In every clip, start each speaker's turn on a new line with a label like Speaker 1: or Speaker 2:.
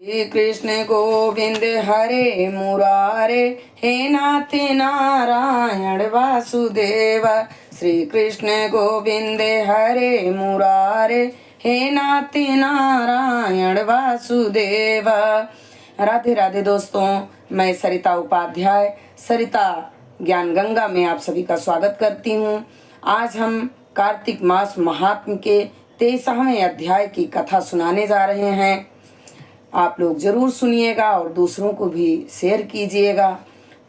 Speaker 1: श्री कृष्ण गोविंद हरे मुरारे, हे नाथ नारायण वासुदेव। श्री कृष्ण गोविंद हरे मुरारे, हे नाथ नारायण वासुदेव। राधे राधे दोस्तों, मैं सरिता उपाध्याय सरिता ज्ञान गंगा में आप सभी का स्वागत करती हूँ। आज हम कार्तिक मास महात्म्य के 23वें अध्याय की कथा सुनाने जा रहे हैं। आप लोग जरूर सुनिएगा और दूसरों को भी शेयर कीजिएगा।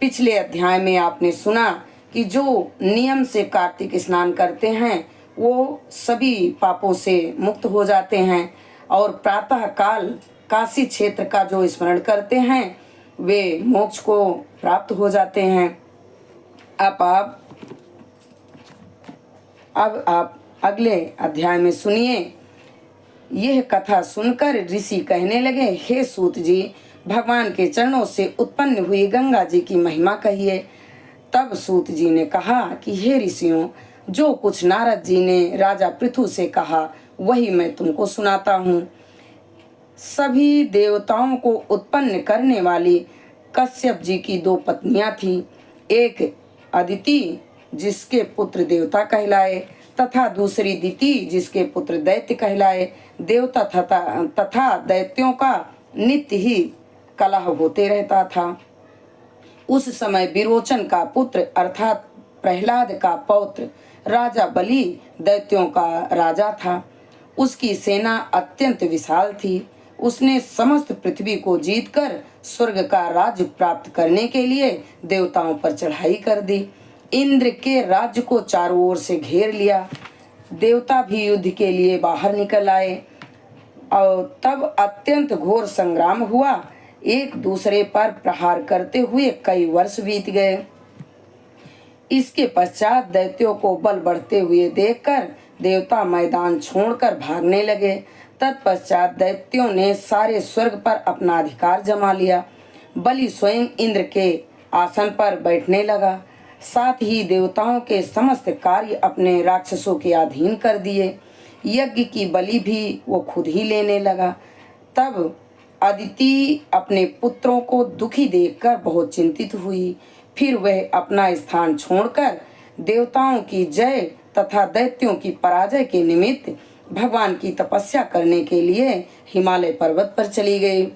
Speaker 1: पिछले अध्याय में आपने सुना कि जो नियम से कार्तिक स्नान करते हैं वो सभी पापों से मुक्त हो जाते हैं और प्रातः काल काशी क्षेत्र का जो स्मरण करते हैं वे मोक्ष को प्राप्त हो जाते हैं। अब आप अगले अध्याय में सुनिए। यह कथा सुनकर ऋषि कहने लगे, हे सूत जी, भगवान के चरणों से उत्पन्न हुई गंगा जी की महिमा कहिए। तब सूत जी ने कहा कि हे ऋषियों, जो कुछ नारद जी ने राजा पृथु से कहा वही मैं तुमको सुनाता हूँ। सभी देवताओं को उत्पन्न करने वाली कश्यप जी की 2 पत्नियां थीं। एक अदिति जिसके पुत्र देवता कहलाए तथा दूसरी दिति जिसके पुत्र दैत्य कहलाए। देवता तथा दैत्यों का नित्य ही कलह होते रहता था। उस समय विरोचन का पुत्र अर्थात प्रहलाद का पौत्र राजा बलि दैत्यों का राजा था। उसकी सेना अत्यंत विशाल थी। उसने समस्त पृथ्वी को जीतकर स्वर्ग का राज्य प्राप्त करने के लिए देवताओं पर चढ़ाई कर दी। इंद्र के राज्य को चारों ओर से घेर लिया। देवता भी युद्ध के लिए बाहर निकल आए और तब अत्यंत घोर संग्राम हुआ। एक दूसरे पर प्रहार करते हुए कई वर्ष बीत गए। इसके पश्चात दैत्यों को बल बढ़ते हुए देखकर देवता मैदान छोड़कर भागने लगे। तत्पश्चात दैत्यों ने सारे स्वर्ग पर अपना अधिकार जमा लिया। बलि स्वयं इंद्र के आसन पर बैठने लगा। साथ ही देवताओं के समस्त कार्य अपने राक्षसों के अधीन कर दिए। यज्ञ की बलि भी वो खुद ही लेने लगा। तब अदिति अपने पुत्रों को दुखी देखकर बहुत चिंतित हुई। फिर वह अपना स्थान छोड़कर देवताओं की जय तथा दैत्यों की पराजय के निमित्त भगवान की तपस्या करने के लिए हिमालय पर्वत पर चली गई।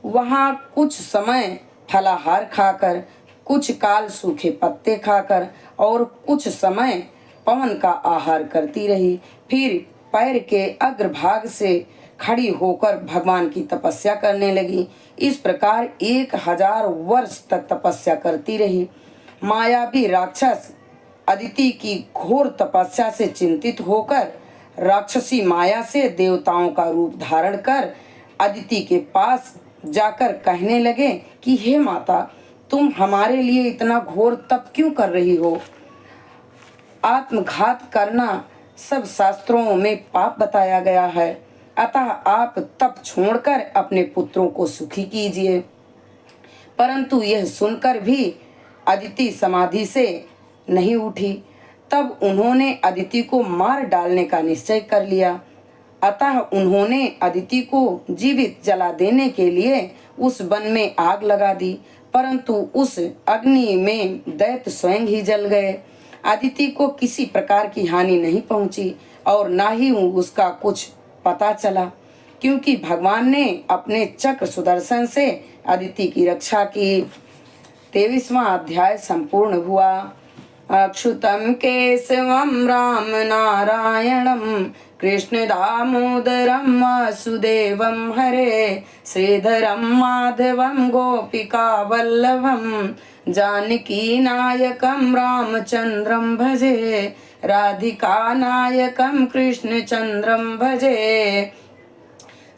Speaker 1: वहां कुछ समय फलाहार खाकर, कुछ काल सूखे पत्ते खाकर और कुछ समय पवन का आहार करती रही। फिर पैर के अग्रभाग से खड़ी होकर भगवान की तपस्या करने लगी। इस प्रकार 1000 वर्ष तक तपस्या करती रही। मायावी राक्षस अदिति की घोर तपस्या से चिंतित होकर राक्षसी माया से देवताओं का रूप धारण कर अदिति के पास जाकर कहने लगे कि हे माता, तुम हमारे लिए इतना घोर तप क्यों कर रही हो? आत्मघात करना सब शास्त्रों में पाप बताया गया है। अतः आप तप छोड़कर अपने पुत्रों को सुखी कीजिए। परंतु यह सुनकर भी अदिति समाधि से नहीं उठी। तब उन्होंने अदिति को मार डालने का निश्चय कर लिया। अतः उन्होंने अदिति को जीवित जला देने के लिए उस वन में आग लगा दी। परंतु उस अग्नि में दैत्य स्वयं ही जल गए। अदिति को किसी प्रकार की हानि नहीं पहुंची और ना ही उसका कुछ पता चला, क्योंकि भगवान ने अपने चक्र सुदर्शन से अदिति की रक्षा की। 23वां अध्याय संपूर्ण हुआ। अच्युतम केशवम राम नारायणम कृष्ण दामोदरम वासुदेवम हरे श्रीधरम माधवम गोपिका वल्लभम जानकी नायकम रामचंद्रम भजे राधिका नायकम कृष्ण चंद्रम भजे।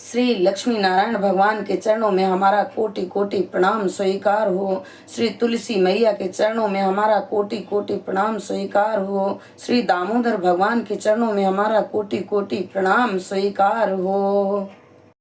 Speaker 1: श्री लक्ष्मी नारायण भगवान के चरणों में हमारा कोटि कोटि प्रणाम स्वीकार हो। श्री तुलसी मैया के चरणों में हमारा कोटि कोटि प्रणाम स्वीकार हो। श्री दामोदर भगवान के चरणों में हमारा कोटि कोटि प्रणाम स्वीकार हो।